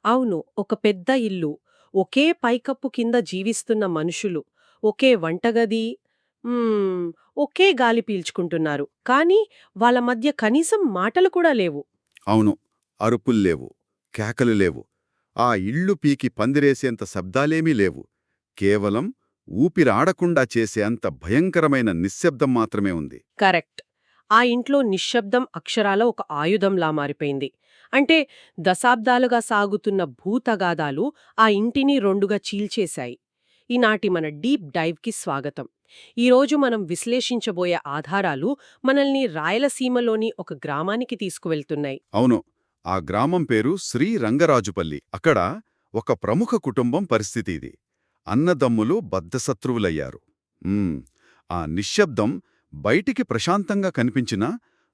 అవును. ఒక పెద్ద ఇల్లు, ఒకే పైకప్పు కింద జీవిస్తున్న మనుషులు, ఒకే వంటగది, హ్మ్, ఒకే గాలి పీల్చుకుంటున్నారు. కానీ వాళ్ళ మధ్య కనీసం మాటలు కూడా లేవు. అవును. అరుపుల్లేవు, కేకలు లేవు. ఆ ఇళ్ళు పీకి పందిరేసేంత శబ్దాలేమీ లేవు. కేవలం ఊపిరాడకుండా చేసే అంత భయంకరమైన నిశ్శబ్దం మాత్రమే ఉంది. కరెక్ట్. ఆ ఇంట్లో నిశ్శబ్దం అక్షరాల ఒక ఆయుధంలా మారిపోయింది. అంటే దశాబ్దాలుగా సాగుతున్న భూతగాదాలు ఆ ఇంటిని రెండుగా చీల్చేశాయి. ఈనాటి మన డీప్ డైవ్కి స్వాగతం. ఈరోజు మనం విశ్లేషించబోయే ఆధారాలు మనల్ని రాయలసీమలోని ఒక గ్రామానికి తీసుకువెళ్తున్నాయి. అవును. ఆ గ్రామం పేరు శ్రీరంగరాజుపల్లి. అక్కడ ఒక ప్రముఖ కుటుంబం పరిస్థితి ఇది. అన్నదమ్ములు బద్ధశత్రువులయ్యారు. ఉమ్, ఆ నిశ్శబ్దం బయటికి ప్రశాంతంగా కనిపించినా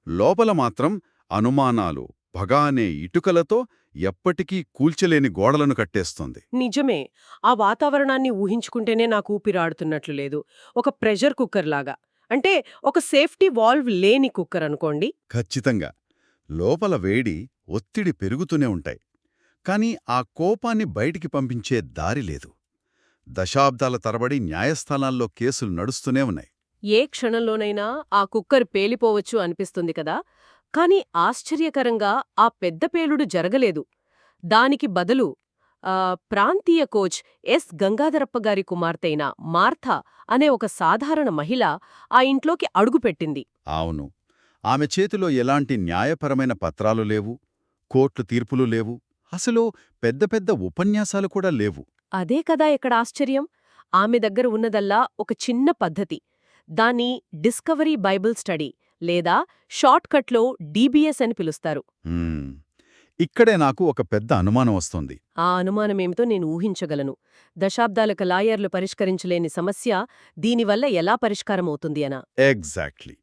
లోపల మాత్రం అనుమానాలు, పగ అనే ఇటుకలతో ఎప్పటికీ కూల్చలేని గోడలను కట్టేస్తోంది. నిజమే. ఆ వాతావరణాన్ని ఊహించుకుంటేనే నాకు ఊపిరాడుతున్నట్లు లేదు. ఒక ప్రెషర్ కుక్కర్ లాగా. అంటే ఒక సేఫ్టీ వాల్వ్ లేని కుక్కర్ అనుకోండి. ఖచ్చితంగా. లోపల వేడి, ఒత్తిడి పెరుగుతూనే ఉంటాయి. కాని ఆ కోపాన్ని బయటికి పంపించే దారి లేదు. దశాబ్దాల తరబడి న్యాయస్థానాల్లో కేసులు నడుస్తూనే ఉన్నాయి. ఏ క్షణంలోనైనా ఆ కుక్కర్ పేలిపోవచ్చు అనిపిస్తుంది కదా. కాని ఆశ్చర్యకరంగా ఆ పెద్ద పేలుడు జరగలేదు. దానికి బదులు ప్రాంతీయ కోచ్ ఎస్ గంగాధరప్ప గారి కుమార్తెయిన మార్థా అనే ఒక సాధారణ మహిళ ఆ ఇంట్లోకి అడుగుపెట్టింది. అవును. ఆమె చేతిలో ఎలాంటి న్యాయపరమైన పత్రాలు లేవు, కోర్టు తీర్పులు లేవు, అసలు పెద్ద పెద్ద ఉపన్యాసాలు కూడా లేవు. అదే కదా ఇక్కడ ఆశ్చర్యం. ఆమె దగ్గర ఉన్నదల్లా ఒక చిన్న పద్ధతి. దాన్ని డిస్కవరీ బైబిల్ స్టడీ లేదా షార్ట్కట్లో డీబీఎస్ అని పిలుస్తారు. హ్మ్. ఇక్కడే నాకు ఒక పెద్ద అనుమానం వస్తోంది. ఆ అనుమానమేమిటో నేను ఊహించగలను. దశాబ్దాలకు లాయర్లు పరిష్కరించలేని సమస్య దీనివల్ల ఎలా పరిష్కారమవుతుంది అనా? ఎగ్జాక్ట్లీ.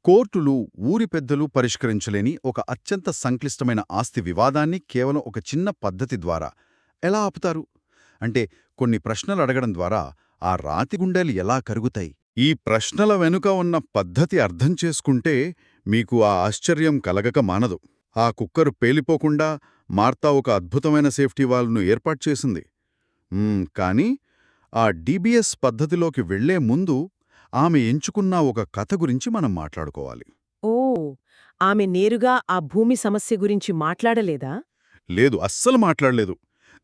కోర్టులు, ఊరి పెద్దలు పరిష్కరించలేని ఒక అత్యంత సంక్లిష్టమైన ఆస్తి వివాదాన్ని కేవలం ఒక చిన్న పద్ధతి ద్వారా ఎలా ఆపుతారు? అంటే కొన్ని ప్రశ్నలు అడగడం ద్వారా ఆ రాతి గుండెలు ఎలా కరుగుతాయి? ఈ ప్రశ్నల వెనుక ఉన్న పద్ధతి అర్థం చేసుకుంటే మీకు ఆ ఆశ్చర్యం కలగక మానదు. ఆ కుక్కరు పేలిపోకుండా మార్తా ఒక అద్భుతమైన సేఫ్టీ వాల్వ్ను ఏర్పాటు చేసింది. కానీ ఆ డీబీఎస్ పద్ధతిలోకి వెళ్లే ముందు ఆమె ఎంచుకున్న ఒక కథ గురించి మనం మాట్లాడుకోవాలి. ఓ, ఆమె నేరుగా ఆ భూమి సమస్య గురించి మాట్లాడలేదా? లేదు, అస్సలు మాట్లాడలేదు.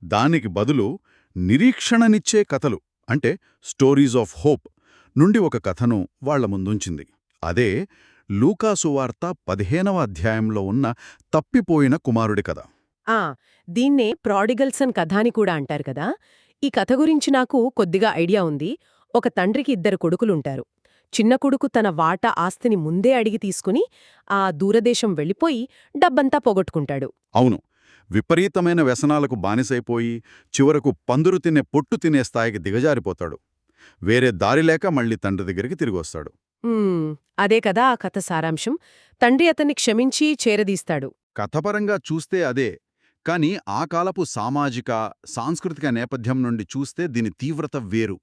దానికి బదులు నిరీక్షణనిచ్చే కథలు, అంటే స్టోరీస్ ఆఫ్ హోప్ నుండి ఒక కథను వాళ్ల ముందుంచింది. అదే లూకాసువార్త 15వ అధ్యాయంలో ఉన్న తప్పిపోయిన కుమారుడి కథ. ఆ, దీన్నే ప్రాడిగల్సన్ కథ అని కూడా అంటారు కదా. ఈ కథ గురించి నాకు కొద్దిగా ఐడియా ఉంది. ఒక తండ్రికి ఇద్దరు కొడుకులుంటారు. చిన్న కొడుకు తన వాటా ఆస్తిని ముందే అడిగి తీసుకుని ఆ దూరదేశం వెళ్ళిపోయి డబ్బంతా పోగొట్టుకుంటాడు. అవును. విపరీతమైన వ్యసనాలకు బానిసైపోయి చివరకు పందురు తినే పొట్టు తినే స్థాయికి దిగజారిపోతాడు. వేరే దారిలేక మళ్ళీ తండ్రి దగ్గరికి తిరిగొస్తాడు. హ్మ్, అదే కదా ఆ కథ సారాంశం. తండ్రి అతన్ని క్షమించి చేరదీస్తాడు. కథపరంగా చూస్తే అదే. కాని ఆ కాలపు సామాజిక, సాంస్కృతిక నేపథ్యం నుండి చూస్తే దీని తీవ్రత వేరు.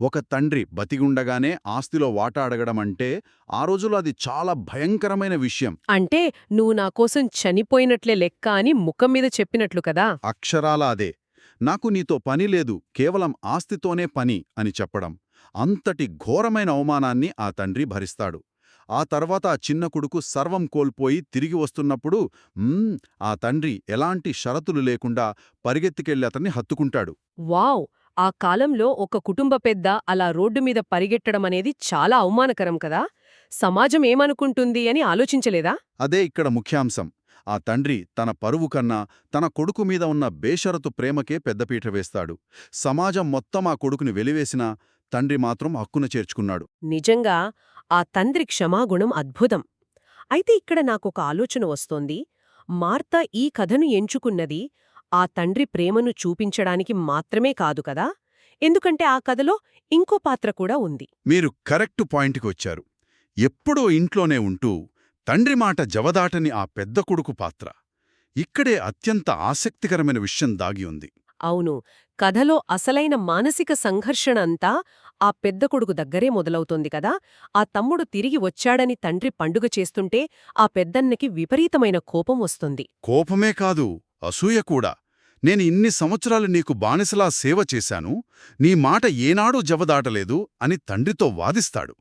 ఒక తండ్రి బతిగుండగానే ఆస్తిలో వాటా అడగడమంటే ఆ రోజులో అది చాలా భయంకరమైన విషయం. అంటే నువ్వు నా కోసం చనిపోయినట్లే లెక్క అని ముఖం మీద చెప్పినట్లు కదా. అక్షరాల అదే. నాకు నీతో పని లేదు, కేవలం ఆస్తితోనే పని అని చెప్పడం. అంతటి ఘోరమైన అవమానాన్ని ఆ తండ్రి భరిస్తాడు. ఆ తర్వాత ఆ చిన్న కొడుకు సర్వం కోల్పోయి తిరిగి వస్తున్నప్పుడు ఆ తండ్రి ఎలాంటి షరతులు లేకుండా పరిగెత్తికెళ్లి అతన్ని హత్తుకుంటాడు. వావ్! ఆ కాలంలో ఒక కుటుంబ పెద్ద అలా రోడ్డు మీద పరిగెట్టడమనేది చాలా అవమానకరం కదా. సమాజం ఏమనుకుంటుంది అని ఆలోచించలేదా? అదే ఇక్కడ ముఖ్యాంశం. ఆ తండ్రి తన పరువు కన్నా తన కొడుకు మీద ఉన్న బేషరతు ప్రేమకే పెద్దపీట వేస్తాడు. సమాజం మొత్తం ఆ కొడుకుని వెలివేసినా తండ్రి మాత్రం హక్కున చేర్చుకున్నాడు. నిజంగా ఆ తండ్రి క్షమాగుణం అద్భుతం. అయితే ఇక్కడ నాకొక ఆలోచన వస్తోంది. మార్తా ఈ కథను ఎంచుకున్నది ఆ తండ్రి ప్రేమను చూపించడానికి మాత్రమే కాదు కదా. ఎందుకంటే ఆ కథలో ఇంకో పాత్ర కూడా ఉంది. మీరు కరెక్టు పాయింట్కి వచ్చారు. ఎప్పుడో ఇంట్లోనే ఉంటూ తండ్రి మాట జవదాటని ఆ పెద్ద కొడుకు పాత్ర. ఇక్కడే అత్యంత ఆసక్తికరమైన విషయం దాగి ఉంది. అవును, కథలో అసలైన మానసిక సంఘర్షణ అంతా ఆ పెద్ద కొడుకు దగ్గరే మొదలవుతోంది కదా. ఆ తమ్ముడు తిరిగి వచ్చాడని తండ్రి పండుగ చేస్తుంటే ఆ పెద్దన్నకి విపరీతమైన కోపం వస్తుంది. కోపమే కాదు, అసూయ కూడా. నేను ఇన్ని సంవత్సరాలు నీకు బానిసలా సేవ చేశాను, నీ మాట ఏనాడూ జవదాటలేదు అని తండ్రితో వాదిస్తాడు.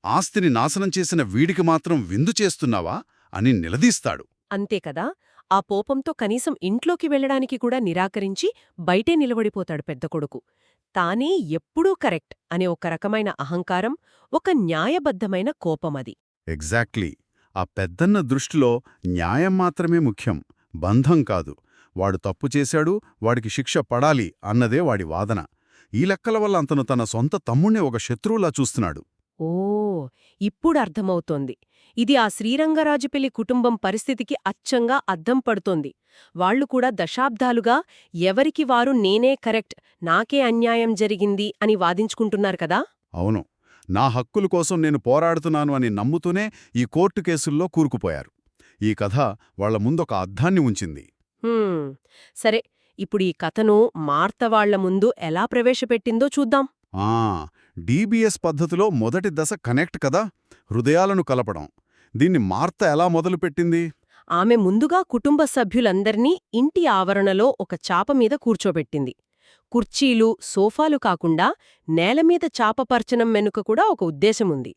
ఆస్తిని నాశనం చేసిన వీడికి మాత్రం విందు చేస్తున్నావా అని నిలదీస్తాడు. అంతేకదా, ఆ కోపంతో కనీసం ఇంట్లోకి వెళ్లడానికి కూడా నిరాకరించి బయటే నిలబడిపోతాడు పెద్ద కొడుకు. తానే ఎప్పుడూ కరెక్ట్ అనే ఒక రకమైన అహంకారం, ఒక న్యాయబద్ధమైన కోపమది. ఎగ్జాక్ట్లీ. ఆ పెద్దన్న దృష్టిలో న్యాయం మాత్రమే ముఖ్యం, బంధం కాదు. వాడు తప్పు చేశాడు, వాడికి శిక్ష పడాలి అన్నదే వాడి వాదన. ఈ లెక్కల వల్ల అతను తన సొంత తమ్ముణ్ణి ఒక శత్రువులా చూస్తున్నాడు. ఓ, ఇప్పుడు అర్థమవుతోంది. ఇది ఆ శ్రీరంగరాజుపెళ్లి కుటుంబం పరిస్థితికి అచ్చంగా అద్దం పడుతోంది. వాళ్లు కూడా దశాబ్దాలుగా ఎవరికి వారు నేనే కరెక్ట్, నాకే అన్యాయం జరిగింది అని వాదించుకుంటున్నారు కదా. అవును, నా హక్కుల కోసం నేను పోరాడుతున్నాను అని నమ్ముతూనే ఈ కోర్టు కేసుల్లో కూరుకుపోయారు. ఈ కథ వాళ్ల ముందొక అద్దాన్ని ఉంచింది. సరే, ఇప్పుడు ఈ కథను మార్త వాళ్ల ముందు ఎలా ప్రవేశపెట్టిందో చూద్దాం. డీబీఎస్ పద్ధతిలో మొదటి దశ కనెక్ట్ కదా, హృదయాలను కలపడం. దీన్ని మార్త ఎలా మొదలుపెట్టింది? ఆమె ముందుగా కుటుంబ సభ్యులందర్నీ ఇంటి ఆవరణలో ఒక చాపమీద కూర్చోబెట్టింది. కుర్చీలు, సోఫాలు కాకుండా నేలమీద చాపపర్చనం వెనుక కూడా ఒక ఉద్దేశముంది.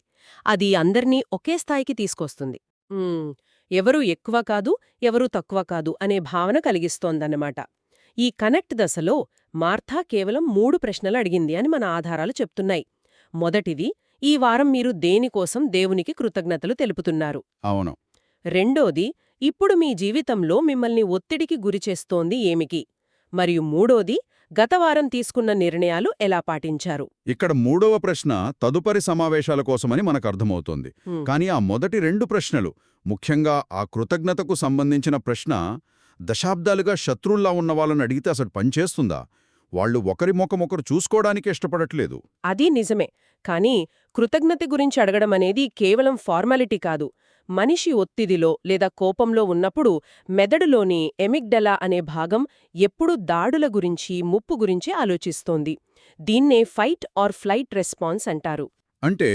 అది అందర్నీ ఒకే స్థాయికి తీసుకొస్తుంది. ఎవరూ ఎక్కువ కాదు, ఎవరూ తక్కువ కాదు అనే భావన కలిగిస్తోందన్నమాట. ఈ కనెక్ట్ దశలో మార్తా కేవలం 3 ప్రశ్నలు అడిగింది అని మన ఆధారాలు చెప్తున్నాయి. మొదటిది, ఈ వారం మీరు దేనికోసం దేవునికి కృతజ్ఞతలు తెలుపుతున్నారు? అవును. రెండోది, ఇప్పుడు మీ జీవితంలో మిమ్మల్ని ఒత్తిడికి గురిచేస్తోంది ఏమికి? మరియు మూడోది, గతవారం తీసుకున్న నిర్ణయాలు ఎలా పాటించారు? ఇక్కడ మూడవ ప్రశ్న తదుపరి సమావేశాల కోసమని మనకర్థమవుతోంది. కాని ఆ మొదటి 2 ప్రశ్నలు, ముఖ్యంగా ఆ కృతజ్ఞతకు సంబంధించిన ప్రశ్న, దశాబ్దాలుగా శత్రువుల్లా ఉన్న వాళ్ళని అడిగితే అసలు పనిచేస్తుందా? వాళ్ళు ఒకరి ముఖమొకరు చూసుకోవడానికి ఇష్టపడట్లేదు. అది నిజమే. కానీ కృతజ్ఞత గురించి అడగడమనేది కేవలం ఫార్మాలిటీ కాదు. మనిషి ఒత్తిడిలో లేదా కోపంలో ఉన్నప్పుడు మెదడులోని ఎమిగ్డలా అనే భాగం ఎప్పుడూ దాడుల గురించి, ముప్పు గురించి ఆలోచిస్తోంది. దీన్నే ఫైట్ ఆర్ ఫ్లైట్ రెస్పాన్స్ అంటారు. అంటే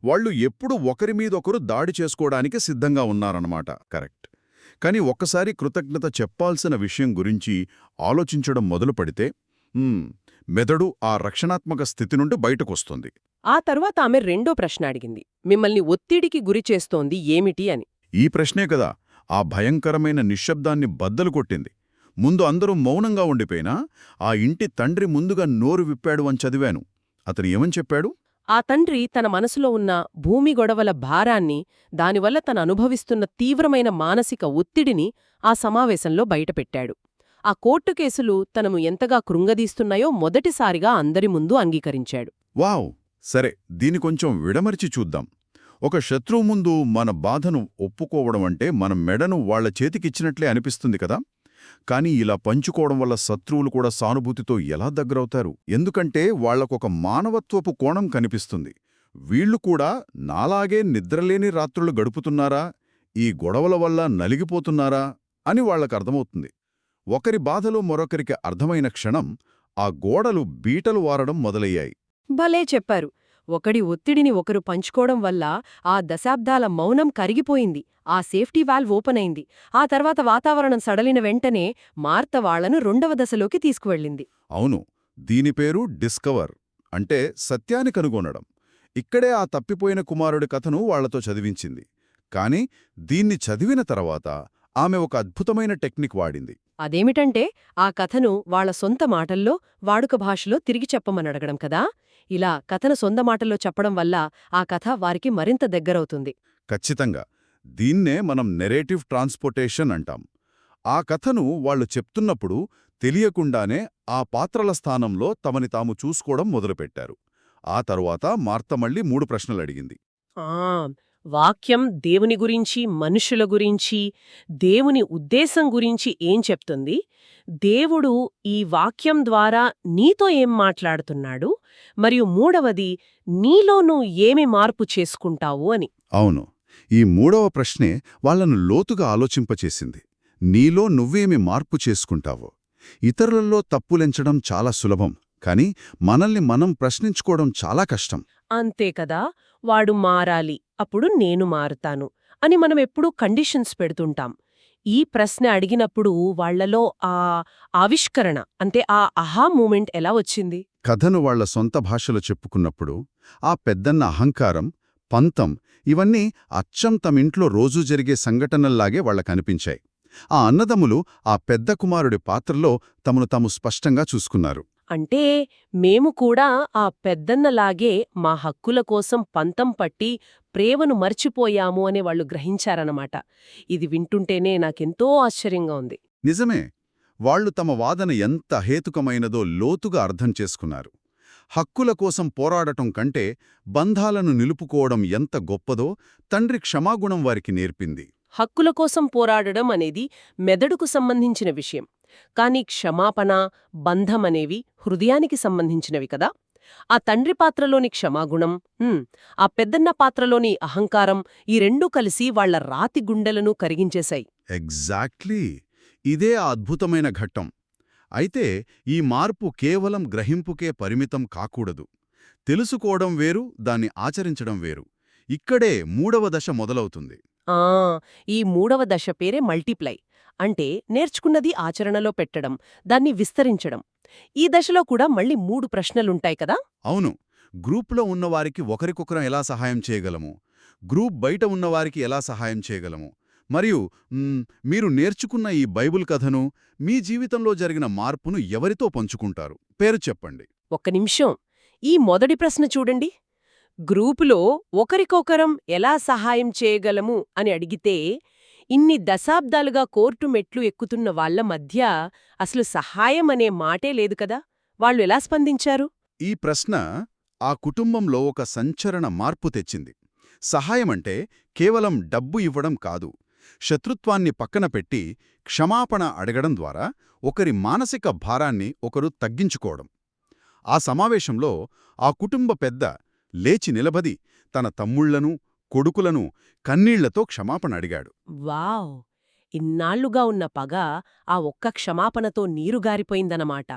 వాళ్ళు ఎప్పుడు ఒకరిమీదొకరు దాడి చేసుకోవడానికి సిద్ధంగా ఉన్నారన్నమాట. కరెక్ట్. కాని ఒక్కసారి కృతజ్ఞత చెప్పాల్సిన విషయం గురించి ఆలోచించడం మొదలుపెడితే మెదడు ఆ రక్షణాత్మక స్థితి నుండి బయటకొస్తుంది. ఆ తర్వాత ఆమె రెండో ప్రశ్న అడిగింది, మిమ్మల్ని ఒత్తిడికి గురిచేస్తోంది ఏమిటి అని. ఈ ప్రశ్నే కదా ఆ భయంకరమైన నిశ్శబ్దాన్ని బద్దలు కొట్టింది. ముందు అందరూ మౌనంగా ఉండిపోయినా ఆ ఇంటి తండ్రి ముందుగా నోరు విప్పాడు అని చదివాను. అతను ఏమని చెప్పాడు? ఆ తండ్రి తన మనసులో ఉన్న భూమి గొడవల భారాన్ని, దానివల్ల తను అనుభవిస్తున్న తీవ్రమైన మానసిక ఒత్తిడిని ఆ సమావేశంలో బయటపెట్టాడు. ఆ కోర్టు కేసులు తనను ఎంతగా కృంగదీస్తున్నాయో మొదటిసారిగా అందరి ముందు అంగీకరించాడు. వావ్! సరే, దీని కొంచెం విడమర్చి చూద్దాం. ఒక శత్రువు ముందు మన బాధను ఒప్పుకోవడం అంటే మన మెడను వాళ్ల చేతికిచ్చినట్లే అనిపిస్తుంది కదా. కానీ ఇలా పంచుకోవడం వల్ల శత్రువులు కూడా సానుభూతితో ఎలా దగ్గరవుతారు? ఎందుకంటే వాళ్లకొక మానవత్వపు కోణం కనిపిస్తుంది. వీళ్లు కూడా నాలాగే నిద్రలేని రాత్రులు గడుపుతున్నారా, ఈ గొడవల వల్ల నలిగిపోతున్నారా అని వాళ్లకర్థమవుతుంది. ఒకరి బాధలు మరొకరికి అర్థమైన క్షణం ఆ గోడలు బీటలు వారడం మొదలయ్యాయి. భలే చెప్పారు. ఒకడి ఒత్తిడిని ఒకరు పంచుకోవడం వల్ల ఆ దశాబ్దాల మౌనం కరిగిపోయింది. ఆ సేఫ్టీ వాల్వ్ ఓపెన్ అయింది. ఆ తర్వాత వాతావరణం సడలిన వెంటనే మార్త వాళ్లను 2వ దశలోకి తీసుకువెళ్ళింది. అవును, దీని పేరు డిస్కవర్, అంటే సత్యాన్ని కనుగొనడం. ఇక్కడే ఆ తప్పిపోయిన కుమారుడి కథను వాళ్లతో చదివించింది. కాని దీన్ని చదివిన తర్వాత ఆమె ఒక అద్భుతమైన టెక్నిక్ వాడింది. అదేమిటంటే ఆ కథను వాళ్ల సొంత మాటల్లో, వాడుక భాషలో తిరిగి చెప్పమనడగడం కదా. ఇలా కథను సొంత మాటల్లో చెప్పడం వల్ల ఆ కథ వారికి మరింత దగ్గరవుతుంది. ఖచ్చితంగా. దీన్నే మనం నెరేటివ్ ట్రాన్స్పోర్టేషన్ అంటాం. ఆ కథను వాళ్లు చెప్తున్నప్పుడు తెలియకుండానే ఆ పాత్రల స్థానంలో తమని తాము చూసుకోవడం మొదలుపెట్టారు. ఆ తరువాత మార్త మళ్ళీ 3 ప్రశ్నలడిగింది. వాక్యం దేవుని గురించి, మనుషుల గురించి, దేవుని ఉద్దేశం గురించి ఏం చెప్తుంది? దేవుడు ఈ వాక్యం ద్వారా నీతో ఏం మాట్లాడుతున్నాడు? మరియు మూడవది, నీలో నువ్వు ఏమి మార్పు చేసుకుంటావు అని. అవును, ఈ 3వ ప్రశ్నే వాళ్లను లోతుగా ఆలోచింపచేసింది. నీలో నువ్వేమి మార్పు చేసుకుంటావో. ఇతరులలో తప్పులెంచడం చాలా సులభం, కాని మనల్ని మనం ప్రశ్నించుకోవడం చాలా కష్టం. అంతే కదా. వాడు మారాలి, అప్పుడు నేను మారుతాను అని మనం ఎప్పుడూ కండిషన్స్ పెడుతుంటాం. ఈ ప్రశ్న అడిగినప్పుడు వాళ్ళలో ఆ ఆవిష్కరణ అంటే ఆ అహా మూమెంట్ ఎలా వచ్చింది? కథను వాళ్ల సొంత భాషలో చెప్పుకున్నప్పుడు ఆ పెద్దన్న అహంకారం, పంతం ఇవన్నీ అచ్చం తమింట్లో రోజూ జరిగే సంఘటనల్లాగే వాళ్లకనిపించాయి. ఆ అన్నదమ్ములు ఆ పెద్ద కుమారుడి పాత్రలో తమను తాము స్పష్టంగా చూసుకున్నారు. అంటే మేము కూడా ఆ పెద్దన్నలాగే మా హక్కుల కోసం పంతం పట్టి ప్రేమను మర్చిపోయాము అనే వాళ్ళు గ్రహించారన్నమాట. ఇది వింటుంటేనే నాకెంతో ఆశ్చర్యంగా ఉంది. నిజమే, వాళ్లు తమ వాదన ఎంత హేతుకమైనదో లోతుగా అర్థం చేసుకున్నారు. హక్కుల కోసం పోరాడటం కంటే బంధాలను నిలుపుకోవడం ఎంత గొప్పదో తండ్రి క్షమాగుణం వారికి నేర్పింది. హక్కుల కోసం పోరాడడం అనేది మెదడుకు సంబంధించిన విషయం. కానీ క్షమాపణ, బంధమనేవి హృదయానికి సంబంధించినవి కదా. ఆ తండ్రి పాత్రలోని క్షమాగుణం, ఆ పెద్దన్న పాత్రలోని అహంకారం ఈ రెండూ కలిసి వాళ్ల రాతి గుండెలను కరిగించేశాయి. ఎగ్జాక్ట్లీ, ఇదే ఆ అద్భుతమైన ఘట్టం. అయితే ఈ మార్పు కేవలం గ్రహింపుకే పరిమితం కాకూడదు. తెలుసుకోవడం వేరు, దాన్ని ఆచరించడం వేరు. ఇక్కడే మూడవ దశ మొదలవుతుంది. ఈ మూడవ దశ పేరే మల్టిప్లై. అంటే నేర్చుకున్నది ఆచరణలో పెట్టడం, దాన్ని విస్తరించడం. ఈ దశలో కూడా మళ్ళీ 3 ప్రశ్నలుంటాయి కదా. అవును, గ్రూప్లో ఉన్నవారికి ఒకరికొకరం ఎలా సహాయం చేయగలము, గ్రూప్ బయట ఉన్నవారికి ఎలా సహాయం చేయగలము, మరియు మీరు నేర్చుకున్న ఈ బైబిల్ కథను, మీ జీవితంలో జరిగిన మార్పును ఎవరితో పంచుకుంటారు? పేరు చెప్పండి. ఒక్క నిమిషం, ఈ మొదటి ప్రశ్న చూడండి. గ్రూపులో ఒకరికొకరం ఎలా సహాయం చేయగలము అని అడిగితే, ఇన్ని దశాబ్దాలుగా కోర్టు మెట్లు ఎక్కుతున్న వాళ్ల మధ్య అసలు సహాయం అనే మాటే లేదు కదా. వాళ్ళు ఎలా స్పందించారు? ఈ ప్రశ్న ఆ కుటుంబంలో ఒక సంచలన మార్పు తెచ్చింది. సహాయమంటే కేవలం డబ్బు ఇవ్వడం కాదు. శత్రుత్వాన్ని పక్కన పెట్టి క్షమాపణ అడగడం ద్వారా ఒకరి మానసిక భారాన్ని ఒకరు తగ్గించుకోవడం. ఆ సమావేశంలో ఆ కుటుంబ పెద్ద లేచి నిలబడి తన తమ్ముళ్లను, కొడుకులను కన్నీళ్లతో క్షమాపణ అడిగాడు. వావ్! ఇన్నాళ్లుగా ఉన్న పగ ఆ ఒక్క క్షమాపణతో నీరుగారిపోయిందన్నమాట.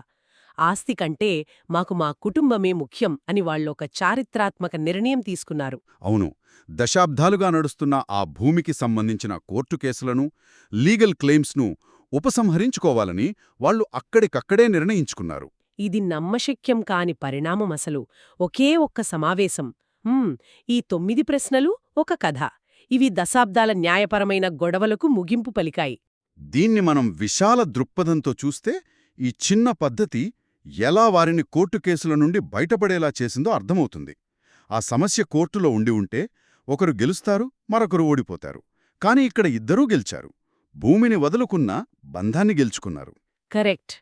ఆస్తి కంటే మాకు మా కుటుంబమే ముఖ్యం అని వాళ్ళొక చారిత్రాత్మక నిర్ణయం తీసుకున్నారు. అవును, దశాబ్దాలుగా నడుస్తున్న ఆ భూమికి సంబంధించిన కోర్టు కేసులను, లీగల్ క్లెయిమ్స్ను ఉపసంహరించుకోవాలని వాళ్ళు అక్కడికక్కడే నిర్ణయించుకున్నారు. ఇది నమ్మశక్యం కాని పరిణామం అసలు. ఒకే ఒక్క సమావేశం. ఈ 9 ప్రశ్నలు, ఒక కథ. ఇవి దశాబ్దాల న్యాయపరమైన గొడవలకు ముగింపు పలికాయి. దీన్ని మనం విశాల దృక్పథంతో చూస్తే ఈ చిన్న పద్ధతి ఎలా వారిని కోర్టు కేసుల నుండి బయటపడేలా చేసిందో అర్థమవుతుంది. ఆ సమస్య కోర్టులో ఉండి ఉంటే ఒకరు గెలుస్తారు, మరొకరు ఓడిపోతారు. కాని ఇక్కడ ఇద్దరూ గెలిచారు. భూమిని వదులుకున్న బంధాన్ని గెలుచుకున్నారు. కరెక్ట్.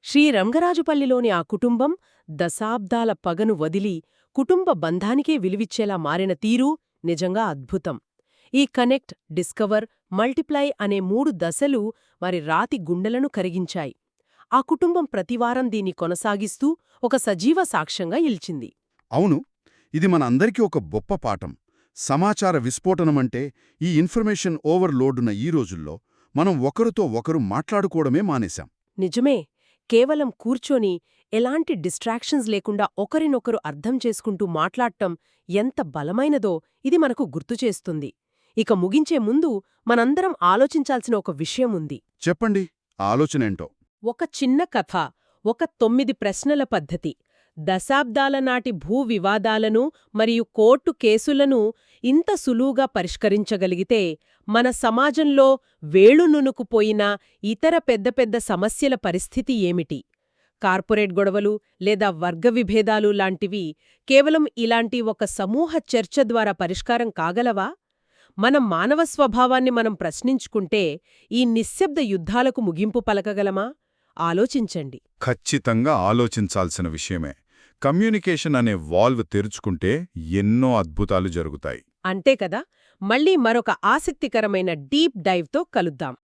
శ్రీ రంగరాజుపల్లిలోని ఆ కుటుంబం దశాబ్దాల పగను వదిలి కుటుంబ బంధానికే విలువిచ్చేలా మారిన తీరు నిజంగా అద్భుతం. ఈ కనెక్ట్, డిస్కవర్, మల్టిప్లై అనే 3 దశలు వారి రాతి గుండెలను కరిగించాయి. ఆ కుటుంబం ప్రతివారం దీన్ని కొనసాగిస్తూ ఒక సజీవ సాక్ష్యంగా నిలిచింది. అవును, ఇది మన అందరికీ ఒక గొప్ప పాఠం. సమాచార విస్ఫోటనమంటే ఈ ఇన్ఫర్మేషన్ ఓవర్లోడున్న ఈ రోజుల్లో మనం ఒకరితో ఒకరు మాట్లాడుకోవడమే మానేశాం. నిజమే. కేవలం కూర్చొని ఎలాంటి డిస్ట్రాక్షన్స్ లేకుండా ఒకరినొకరు అర్థం చేసుకుంటూ మాట్లాడటం ఎంత బలమైనదో ఇది మనకు గుర్తుచేస్తుంది. ఇక ముగించే ముందు మనందరం ఆలోచించాల్సిన ఒక విషయం ఉంది. చెప్పండి, ఆలోచనేంటో. ఒక చిన్న కథ, ఒక 9 ప్రశ్నల పద్ధతి దశాబ్దాల నాటి భూ వివాదాలను మరియు కోర్టు కేసులను ఇంత సులువుగా పరిష్కరించగలిగితే మన సమాజంలో వేళునునుకుపోయిన ఇతర పెద్ద పెద్ద సమస్యల పరిస్థితి ఏమిటి? కార్పొరేట్ గొడవలు లేదా వర్గ విభేదాలు లాంటివి కేవలం ఇలాంటి ఒక సమూహ చర్చ ద్వారా పరిష్కారం కాగలవా? మన మానవ స్వభావాన్ని మనం ప్రశ్నించుకుంటే ఈ నిశ్శబ్ద యుద్ధాలకు ముగింపు పలకగలమా? ఆలోచించండి. ఖచ్చితంగా ఆలోచించాల్సిన విషయమే. కమ్యూనికేషన్ అనే వాల్వ్ తెరుచుకుంటే ఎన్నో అద్భుతాలు జరుగుతాయి. అంతే కదా. మళ్ళీ మరొక ఆసక్తికరమైన డీప్ డైవ్తో కలుద్దాం.